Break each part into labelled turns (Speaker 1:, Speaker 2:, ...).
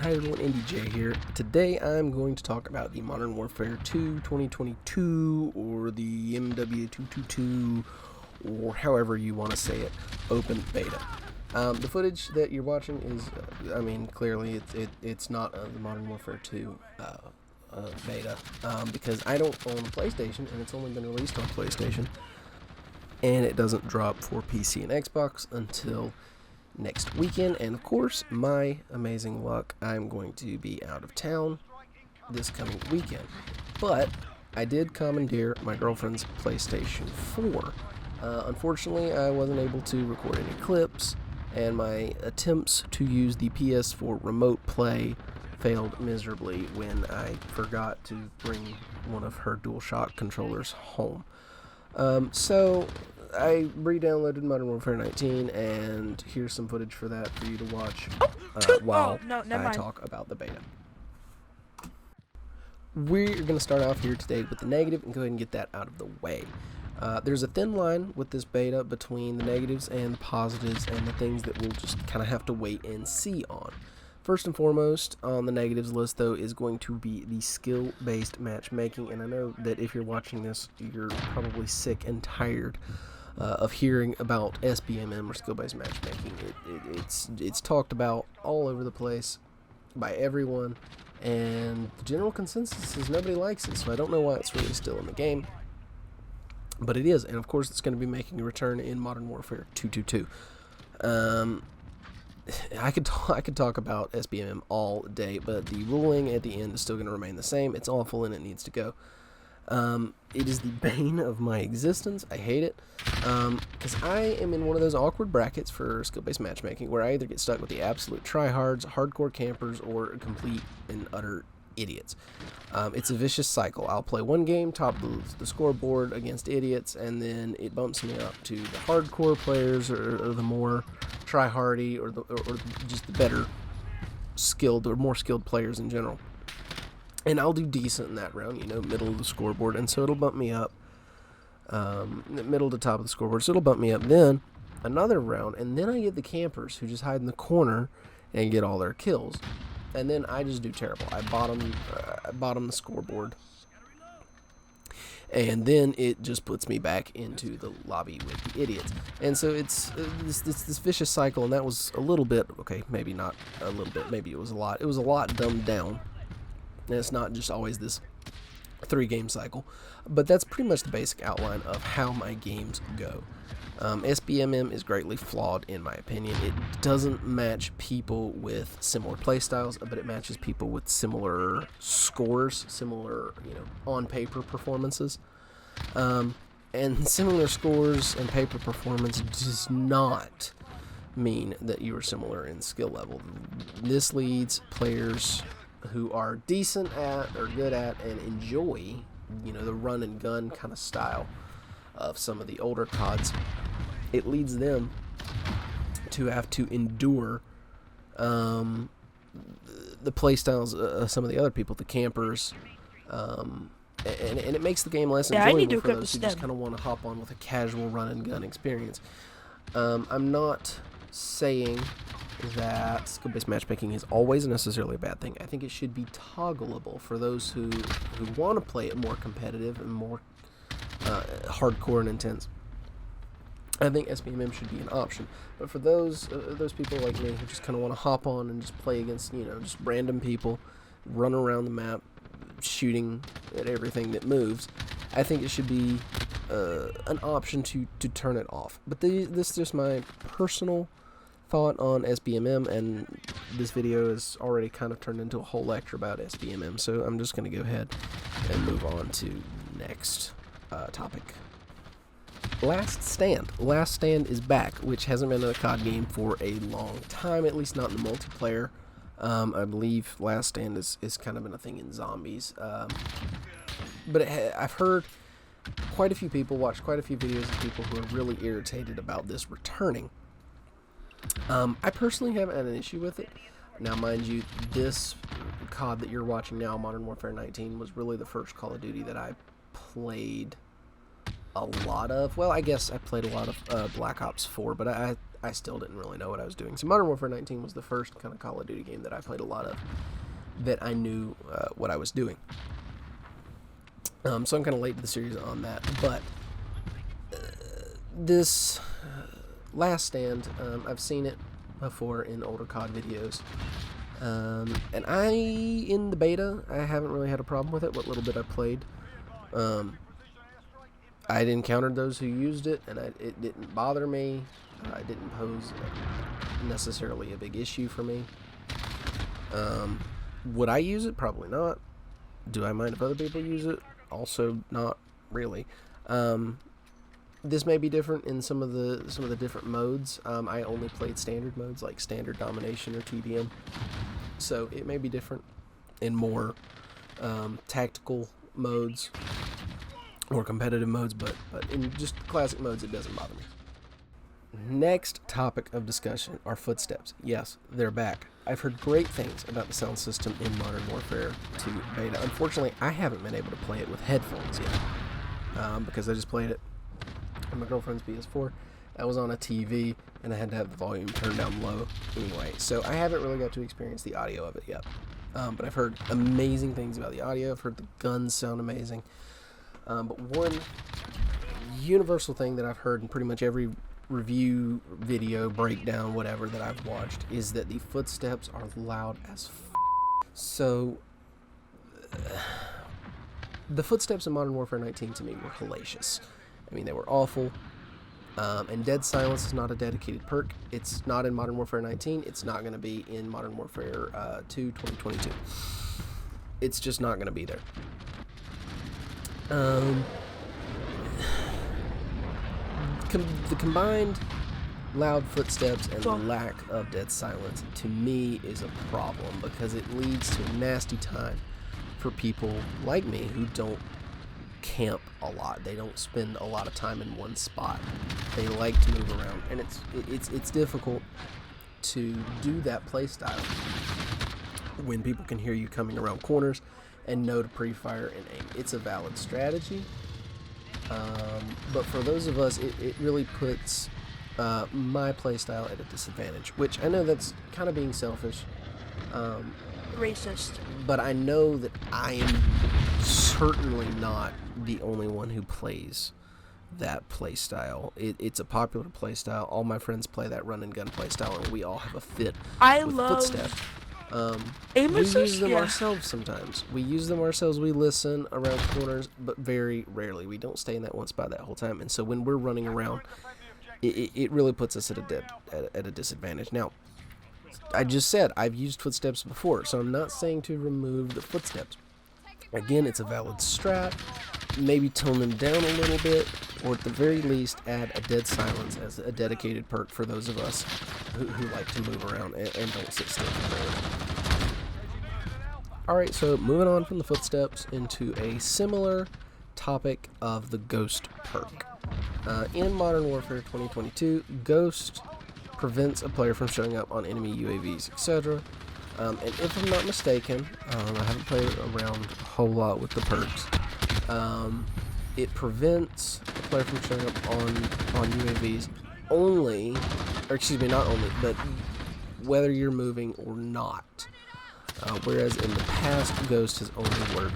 Speaker 1: Hi everyone, NDJ here. Today I'm going to talk about the Modern Warfare 2 2022, or the MWII or however you want to say it, open beta. The footage that you're watching is, clearly it's not the Modern Warfare 2 beta, because I don't own a PlayStation, and it's only been released on PlayStation, and it doesn't drop for PC and Xbox until next weekend. And of course, my amazing luck, I'm going to be out of town this coming weekend. But I did commandeer my girlfriend's PlayStation 4. Unfortunately, I wasn't able to record any clips, and my attempts to use the PS4 remote play failed miserably when I forgot to bring one of her DualShock controllers home. So I re-downloaded Modern Warfare 19, and here's some footage for that for you to watch while I talk about the beta. We're going to start off here today with the negative and go ahead and get that out of the way. There's a thin line with this beta between the negatives and the positives, and the things that we'll just kind of have to wait and see on. First and foremost on the negatives list, though, is going to be the skill-based matchmaking, and I know that if you're watching this, you're probably sick and tired of hearing about SBMM, or skill-based matchmaking. It's talked about all over the place by everyone, and the general consensus is nobody likes it, so I don't know why it's really still in the game, but it is, and of course it's going to be making a return in Modern Warfare 222. I could talk about SBMM all day, but the ruling at the end is still going to remain the same. It's awful and it needs to go. It is the bane of my existence. I hate it, because I am in one of those awkward brackets for skill-based matchmaking where I either get stuck with the absolute tryhards, hardcore campers, or complete and utter idiots. It's a vicious cycle. I'll play one game, top the scoreboard against idiots, and then it bumps me up to the hardcore players, or the more tryhardy, or just the better skilled or more skilled players in general. And I'll do decent in that round, middle of the scoreboard, and so it'll bump me up, middle to top of the scoreboard, so it'll bump me up. Then another round, and then I get the campers who just hide in the corner and get all their kills. And then I just do terrible. I bottom the scoreboard, and then it just puts me back into the lobby with the idiots. And so it's this vicious cycle, and that was a little bit, okay, maybe not a little bit, maybe it was a lot. It was a lot dumbed down, and it's not just always this 3-game cycle, but that's pretty much the basic outline of how my games go. SBMM is greatly flawed in my opinion. It doesn't match people with similar playstyles, but it matches people with similar scores, similar, on paper performances. And similar scores and paper performance does not mean that you are similar in skill level. This leads players who are decent at, or good at, and enjoy, the run and gun kind of style of some of the older CODs. It leads them to have to endure the playstyles of some of the other people, the campers, and it makes the game less enjoyable for those who just kind of want to hop on with a casual run and gun experience. I'm not saying that skill-based matchmaking is always necessarily a bad thing. I think it should be toggleable for those who want to play it more competitive and more hardcore and intense. I think SBMM should be an option, but for those people like me who just kind of want to hop on and just play against, just random people, run around the map, shooting at everything that moves, I think it should be an option to turn it off. But this is just my personal thought on SBMM, and this video has already kind of turned into a whole lecture about SBMM, so I'm just going to go ahead and move on to next topic. Last Stand. Last Stand is back, which hasn't been in a COD game for a long time, at least not in the multiplayer. I believe Last Stand is kind of been a thing in zombies. But I've heard quite a few people, watched quite a few videos of people who are really irritated about this returning. I personally haven't had an issue with it. Now, mind you, this COD that you're watching now, Modern Warfare 19, was really the first Call of Duty that I played a lot of. Well, I guess I played a lot of Black Ops 4, but I still didn't really know what I was doing. So Modern Warfare 19 was the first kind of Call of Duty game that I played a lot of that I knew what I was doing. So I'm kind of late to the series on that. But this Last Stand, I've seen it before in older COD videos. And in the beta, I haven't really had a problem with it, what little bit I played. I'd encountered those who used it, and it didn't bother me. It didn't pose necessarily a big issue for me. Would I use it? Probably not. Do I mind if other people use it? Also, not really. This may be different in some of the different modes. I only played standard modes like Standard Domination or TDM, so it may be different in more tactical modes or competitive modes, but in just classic modes, it doesn't bother me. Next topic of discussion are footsteps. Yes, they're back. I've heard great things about the sound system in Modern Warfare 2 Beta. Unfortunately, I haven't been able to play it with headphones yet, because I just played it on my girlfriend's PS4. I was on a TV, and I had to have the volume turned down low anyway, so I haven't really got to experience the audio of it yet. But I've heard amazing things about the audio. I've heard the guns sound amazing. But one universal thing that I've heard in pretty much every review, video, breakdown, whatever that I've watched is that the footsteps are loud as f***. So, the footsteps in Modern Warfare 19 to me were hellacious. I mean, they were awful. And Dead Silence is not a dedicated perk. It's not in Modern Warfare 19. It's not going to be in Modern Warfare 2 2022. It's just not going to be there. The combined loud footsteps and the lack of Dead Silence, to me, is a problem because it leads to a nasty time for people like me who don't camp a lot. They don't spend a lot of time in one spot. They like to move around, and it's difficult to do that play style when people can hear you coming around corners and know to pre-fire and aim. It's a valid strategy, but for those of us, it really puts my playstyle at a disadvantage, which I know that's kind of being selfish.
Speaker 2: Racist.
Speaker 1: But I know that I am certainly not the only one who plays that playstyle. It's a popular playstyle. All my friends play that run and gun playstyle, and we all have a fit with footsteps. We use them ourselves sometimes. We use them ourselves. We listen around corners, but very rarely. We don't stay in that one spot that whole time. And so when we're running around, it really puts us at a disadvantage. Now, I just said I've used footsteps before, so I'm not saying to remove the footsteps. Again, it's a valid strat. Maybe tone them down a little bit, or at the very least add a Dead Silence as a dedicated perk for those of us who like to move around and don't sit still. Alright, so moving on from the footsteps into a similar topic of the Ghost perk. In Modern Warfare 2022, Ghost prevents a player from showing up on enemy UAVs, etc. And if I'm not mistaken, I haven't played around a whole lot with the perks. It prevents a player from showing up on UAVs only, or excuse me, not only, but whether you're moving or not. Whereas in the past, Ghost has only worked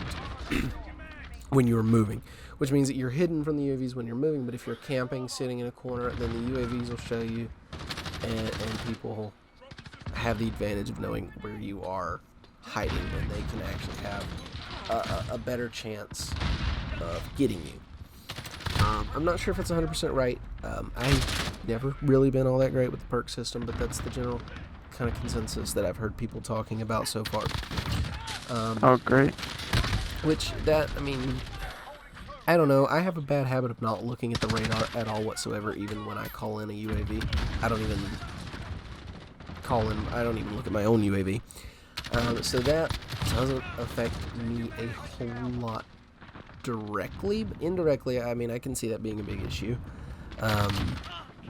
Speaker 1: when you're moving, which means that you're hidden from the UAVs when you're moving, but if you're camping, sitting in a corner, then the UAVs will show you, and people have the advantage of knowing where you are hiding, and they can actually have a better chance of getting you. I'm not sure if it's 100% right. I've never really been all that great with the perk system, but that's the general kind of consensus that I've heard people talking about so far.
Speaker 3: Oh, great.
Speaker 1: I mean, I don't know. I have a bad habit of not looking at the radar at all whatsoever, even when I call in a UAV. I don't even look at my own UAV. So that doesn't affect me a whole lot directly, but indirectly, I mean, I can see that being a big issue.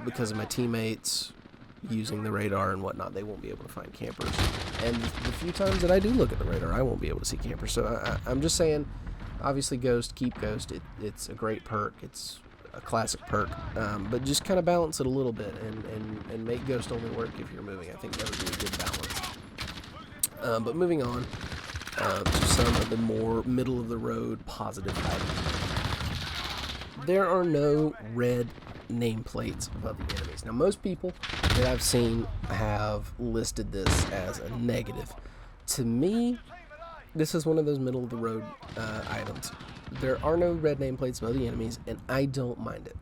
Speaker 1: Because of my teammates using the radar and whatnot, they won't be able to find campers. And the few times that I do look at the radar, I won't be able to see campers. So I'm just saying, obviously, keep Ghost. It's a great perk. It's a classic perk, but just kind of balance it a little bit and make Ghost only work if you're moving. I think that would be a good balance. But moving on to some of the more middle-of-the-road positive items. There are no red nameplates above the enemies. Now, most people that I've seen have listed this as a negative. To me, this is one of those middle-of-the-road items. There are no red nameplates above the enemies, and I don't mind it.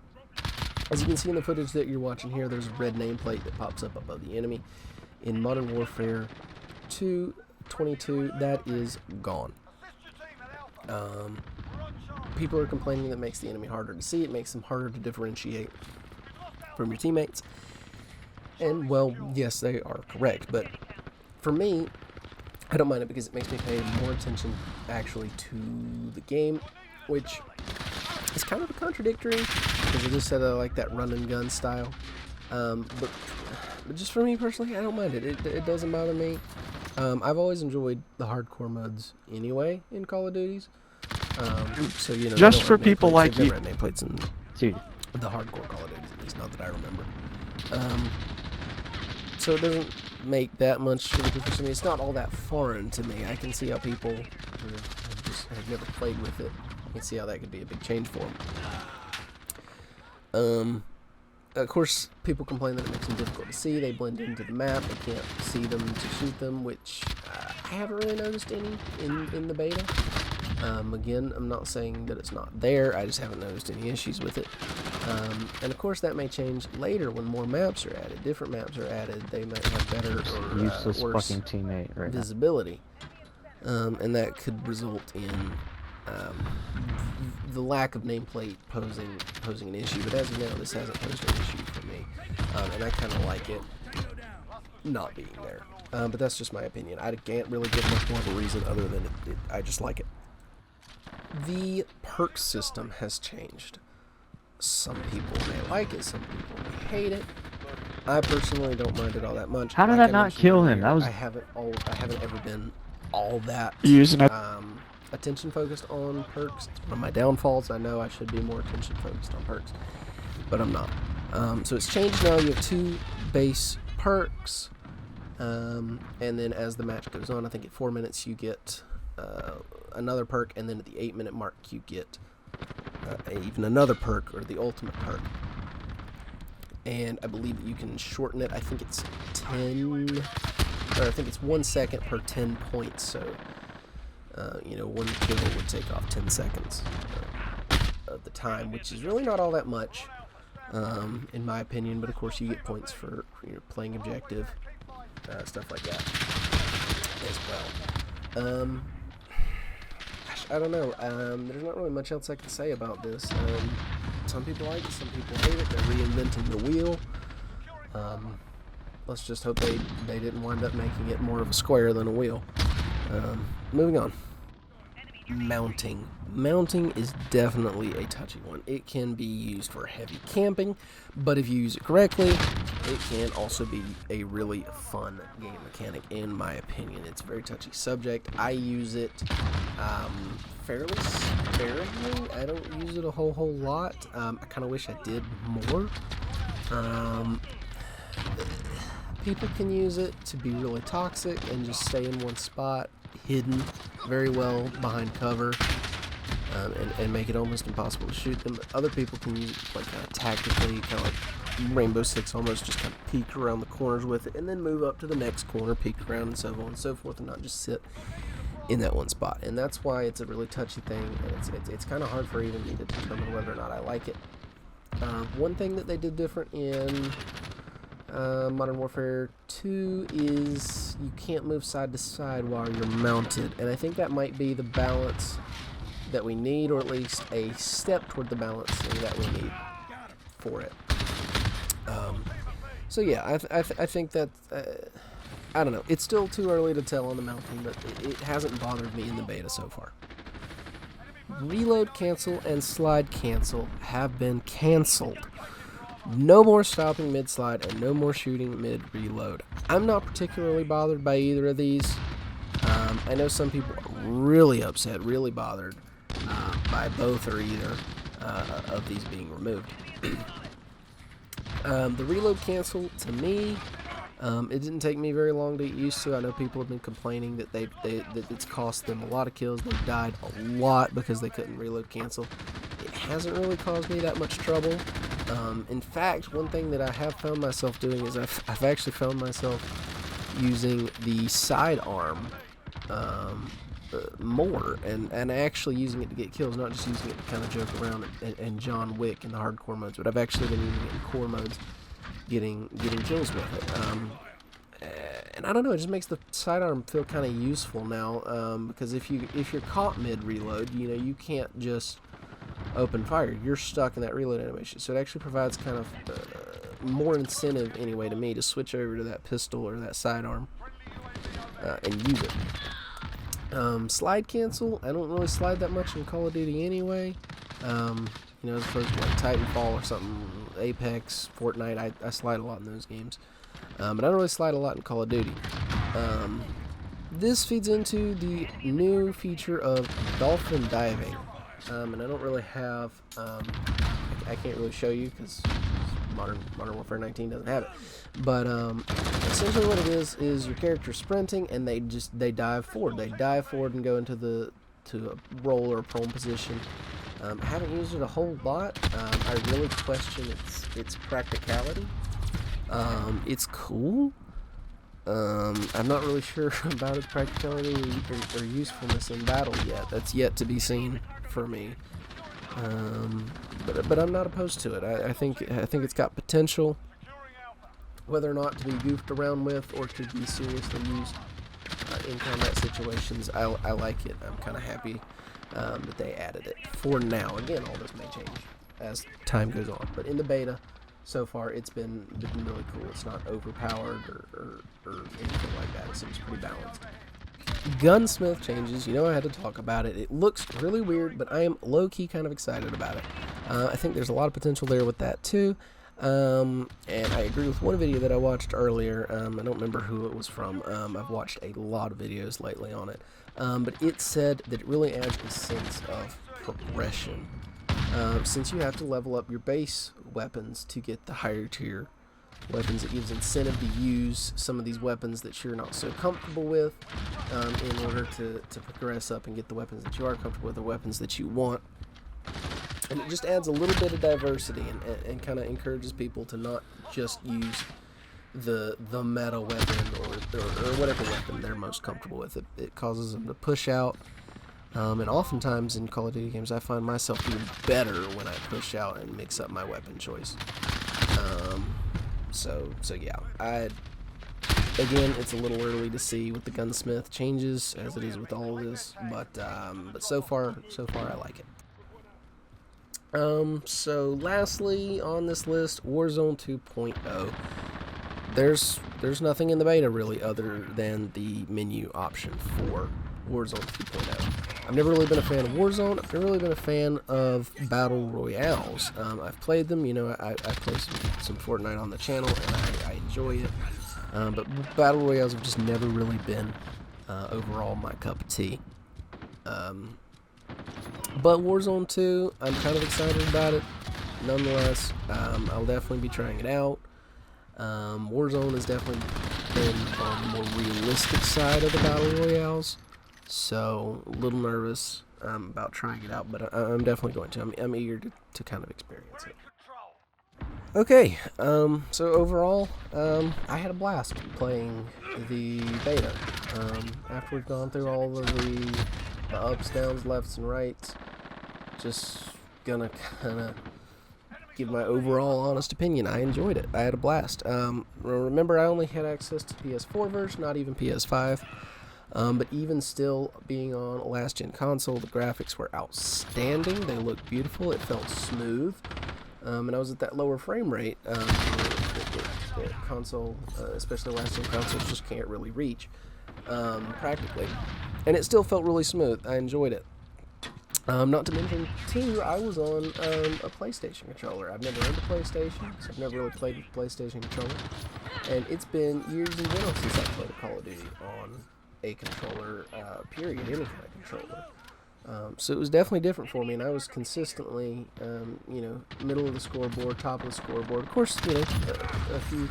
Speaker 1: As you can see in the footage that you're watching here, there's a red nameplate that pops up above the enemy. In Modern Warfare 2.22, that is gone. People are complaining that makes the enemy harder to see. It makes them harder to differentiate from your teammates. And, well, yes, they are correct. But for me, I don't mind it because it makes me pay more attention actually to the game, which is kind of a contradictory because I just said I like that run and gun style. But just for me personally, I don't mind it. It doesn't bother me. I've always enjoyed the hardcore modes anyway in Call of Duties. So, you know,
Speaker 3: just for people like you,
Speaker 1: red nameplates in
Speaker 3: dude,
Speaker 1: the hardcore Call of Duties, at least not that I remember. So it doesn't make that much of a difference to me. It's not all that foreign to me. I can see how people who have never played with it, I can see how that could be a big change for them. Of course, people complain that it makes them difficult to see. They blend into the map. They can't see them to shoot them, which I haven't really noticed any in the beta. Again, I'm not saying that it's not there. I just haven't noticed any issues with it. And of course, that may change later when more maps are added. Different maps are added. They might have better or
Speaker 3: useless
Speaker 1: worse
Speaker 3: fucking teammate right
Speaker 1: visibility. And that could result in the lack of nameplate posing an issue. But as of now, this hasn't posed an issue for me. And I kind of like it not being there. But that's just my opinion. I can't really give much more of a reason other than I just like it. The perk system has changed. Some people may like it, some people may hate it. I personally don't mind it all that much.
Speaker 3: How did that not kill him? That was
Speaker 1: I haven't ever been all that
Speaker 3: using it.
Speaker 1: Attention focused on perks. It's one of my downfalls. I know I should be more attention focused on perks, but I'm not. So it's changed now. You have 2 base perks, and then as the match goes on, I think at 4 minutes you get another perk, and then at the 8-minute mark you get even another perk, or the ultimate perk. And I believe that you can shorten it. I think it's 1 second per 10 points. So you know, 1 kill would take off 10 seconds of the time, which is really not all that much, in my opinion. But of course, you get points for playing objective, stuff like that as well. I don't know. There's not really much else I can say about this. Some people like it, some people hate it. They're reinventing the wheel. Let's just hope they didn't wind up making it more of a square than a wheel. Moving on. Mounting. Mounting is definitely a touchy one. It can be used for heavy camping, but if you use it correctly, it can also be a really fun game mechanic, in my opinion. It's a very touchy subject. I use it fairly sparingly. I don't use it a whole lot. I kind of wish I did more. People can use it to be really toxic and just stay in one spot, hidden very well behind cover, and make it almost impossible to shoot them. But other people can use it like tactically, kind of like Rainbow Six, almost just kind of peek around the corners with it, and then move up to the next corner, peek around, and so on and so forth, and not just sit in that one spot. And that's why it's a really touchy thing, and it's kind of hard for even me to determine whether or not I like it. One thing that they did different in Modern Warfare 2 is you can't move side to side while you're mounted, and I think that might be the balance that we need, or at least a step toward the balancing that we need for it. So yeah, I think that I don't know. It's still too early to tell on the mounting, but it hasn't bothered me in the beta so far. Reload cancel and slide cancel have been canceled. No more stopping mid-slide and no more shooting mid-reload. I'm not particularly bothered by either of these. I know some people are really upset, really bothered by both or either. of these being removed. The reload cancel, to me, it didn't take me very long to get used to. I know people have been complaining that that it's cost them a lot of kills. They've died a lot because they couldn't reload cancel. It hasn't really caused me that much trouble. In fact, one thing that I have found myself doing is I've actually found myself using the sidearm more, and actually using it to get kills, not just using it to kind of joke around and John Wick in the hardcore modes, but I've actually been using it in core modes, getting kills with it. And I don't know, it just makes the sidearm feel kind of useful now, because if you're caught mid reload, you know, you can't just open fire. You're stuck in that reload animation, so it actually provides kind of more incentive anyway to me to switch over to that pistol or that sidearm and use it. Slide cancel, I don't really slide that much in Call of Duty anyway. You know, as opposed to like Titanfall or something, Apex, Fortnite, I slide a lot in those games. But I don't really slide a lot in Call of Duty. This feeds into the new feature of Dolphin Diving. And I don't really have, I can't really show you because Modern Warfare 19 doesn't have it. But essentially what it is your character sprinting and they dive forward. They dive forward and go into a roll or a prone position. I haven't used it a whole lot. I really question its practicality. It's cool. I'm not really sure about its practicality or usefulness in battle yet. That's yet to be seen for me. But I'm not opposed to it. I think it's got potential, whether or not to be goofed around with or to be seriously used in combat situations. I like it. I'm kind of happy that they added it for now. Again, all this may change as time goes on, but in the beta so far it's been really cool. It's not overpowered or anything like that. It seems pretty balanced. Gunsmith Changes, you know, I had to talk about it. It looks really weird, but I am low-key kind of excited about it. I think there's a lot of potential there with that too. And I agree with one video that I watched earlier. I don't remember who it was from. I've watched a lot of videos lately on it. But it said that it really adds a sense of progression. Since you have to level up your base weapons to get the higher tier weapons, it gives incentive to use some of these weapons that you're not so comfortable with in order to progress up and get the weapons that you are comfortable with, the weapons that you want. And it just adds a little bit of diversity and kind of encourages people to not just use the meta weapon or whatever weapon they're most comfortable with. It causes them to push out. And oftentimes in Call of Duty games, I find myself doing better when I push out and mix up my weapon choice. So yeah, again, it's a little early to see with the Gunsmith Changes as it is with all of this, but so far I like it. So lastly on this list, Warzone 2.0. There's nothing in the beta really other than the menu option for Warzone 2.0. I've never really been a fan of Warzone. I've never really been a fan of Battle Royales. I've played them, you know, I play some Fortnite on the channel, and I enjoy it. But Battle Royales have just never really been overall my cup of tea. But Warzone 2, I'm kind of excited about it. Nonetheless, I'll definitely be trying it out. Warzone has definitely been on the more realistic side of the Battle Royales. So, a little nervous about trying it out, but I'm definitely going to. I'm eager to kind of experience it. Okay, so overall, I had a blast playing the beta. After we've gone through all of the ups, downs, lefts, and rights, just gonna kind of give my overall honest opinion. I enjoyed it. I had a blast. Remember, I only had access to PS4 version, not even PS5. But even still, being on a last-gen console, the graphics were outstanding. They looked beautiful. It felt smooth. And I was at that lower frame rate the console, especially last-gen consoles, just can't really reach practically. And it still felt really smooth. I enjoyed it. Not to mention, too, I was on a PlayStation controller. I've never owned a PlayStation, so I've never really played with a PlayStation controller. And it's been years in general since I played a Call of Duty on a controller, period, any kind of controller. So it was definitely different for me, and I was consistently, middle of the scoreboard, top of the scoreboard. Of course, a few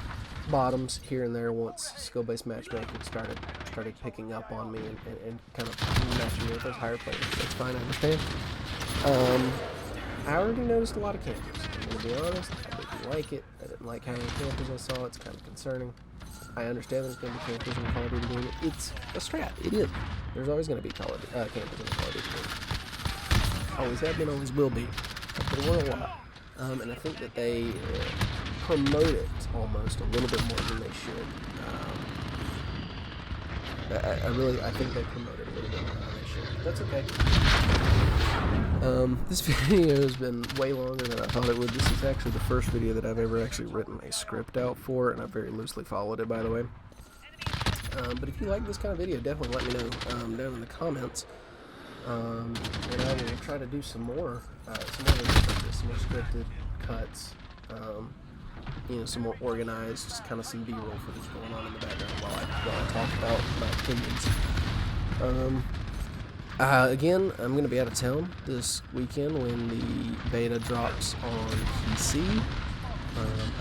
Speaker 1: bottoms here and there once skill-based matchmaking started picking up on me and kind of matching me with those higher players. That's fine, I understand. I already noticed a lot of campers. I'm going to be honest, I didn't like it. I didn't like how many campers I saw. It's kind of concerning. I understand there's going to be campers in Call of Duty game. It's a strat. It is. There's always going to be campers in the Call of Duty game. Always have been, always will be. But it weren't a lot. And I think that they promote it almost a little bit more than they should. I think they promote it a little bit more than they should. That's okay. This video has been way longer than I thought it would. This is actually the first video that I've ever actually written a script out for, and I've very loosely followed it, by the way. But if you like this kind of video, definitely let me know down in the comments. And I will try to do some more videos like this, some more scripted cuts, some more organized, just kind of some B-roll footage going on in the background while I talk about my opinions. Again, I'm going to be out of town this weekend when the beta drops on PC.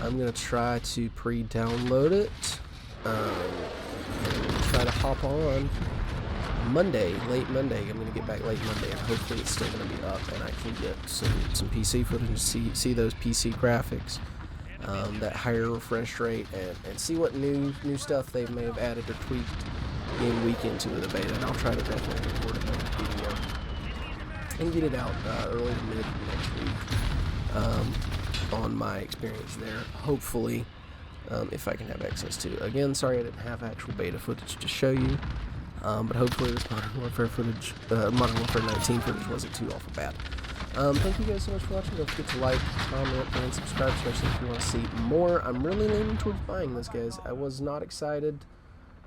Speaker 1: I'm going to try to pre-download it, and try to hop on Monday, late Monday. I'm going to get back late Monday, and hopefully it's still going to be up, and I can get some PC footage, see those PC graphics, that higher refresh rate, and see what new stuff they may have added or tweaked in week into the beta, and I'll try to definitely record a video and get it out early to mid next week on my experience there, hopefully, if I can have access to it. Again, sorry I didn't have actual beta footage to show you, but hopefully this Modern Warfare footage, Modern Warfare 19 footage wasn't too awful bad. Thank you guys so much for watching. Don't forget to like, comment, and subscribe, especially if you want to see more. I'm really leaning towards buying this, guys. I was not excited.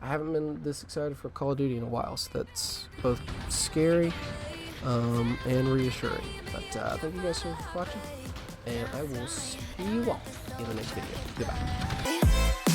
Speaker 1: I haven't been this excited for Call of Duty in a while, so that's both scary and reassuring. But thank you guys so much for watching, and I will see you all in the next video. Goodbye.